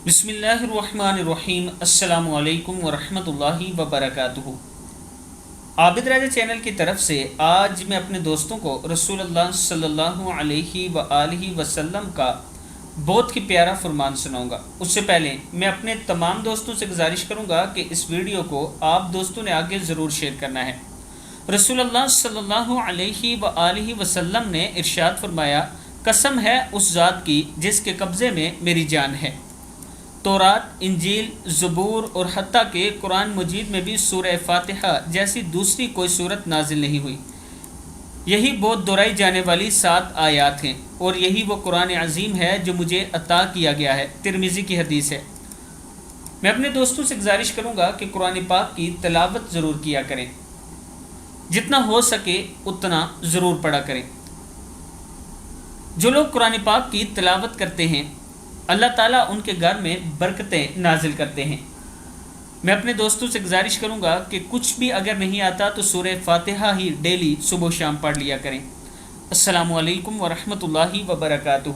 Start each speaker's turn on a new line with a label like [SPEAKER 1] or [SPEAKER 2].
[SPEAKER 1] بسم اللہ الرحمن الرحیم۔ السلام علیکم ورحمۃ اللہ وبرکاتہ۔ عابد راجہ چینل کی طرف سے آج میں اپنے دوستوں کو رسول اللہ صلی اللہ علیہ وآلہ وسلم کا بہت ہی پیارا فرمان سناؤں گا۔ اس سے پہلے میں اپنے تمام دوستوں سے گزارش کروں گا کہ اس ویڈیو کو آپ دوستوں نے آگے ضرور شیئر کرنا ہے۔ رسول اللہ صلی اللہ علیہ وآلہ وسلم نے ارشاد فرمایا، قسم ہے اس ذات کی جس کے قبضے میں میری جان ہے، تورات، انجیل، زبور اور حتیٰ کہ قرآن مجید میں بھی سورہ فاتحہ جیسی دوسری کوئی صورت نازل نہیں ہوئی۔ یہی بہت دہرائی جانے والی 7 آیات ہیں، اور یہی وہ قرآن عظیم ہے جو مجھے عطا کیا گیا ہے۔ ترمذی کی حدیث ہے۔ میں اپنے دوستوں سے گزارش کروں گا کہ قرآن پاک کی تلاوت ضرور کیا کریں، جتنا ہو سکے اتنا ضرور پڑھا کریں۔ جو لوگ قرآن پاک کی تلاوت کرتے ہیں، اللہ تعالیٰ ان کے گھر میں برکتیں نازل کرتے ہیں۔ میں اپنے دوستوں سے گزارش کروں گا کہ کچھ بھی اگر نہیں آتا تو سورہ فاتحہ ہی ڈیلی صبح و شام پڑھ لیا کریں۔ السلام علیکم ورحمۃ اللہ وبرکاتہ۔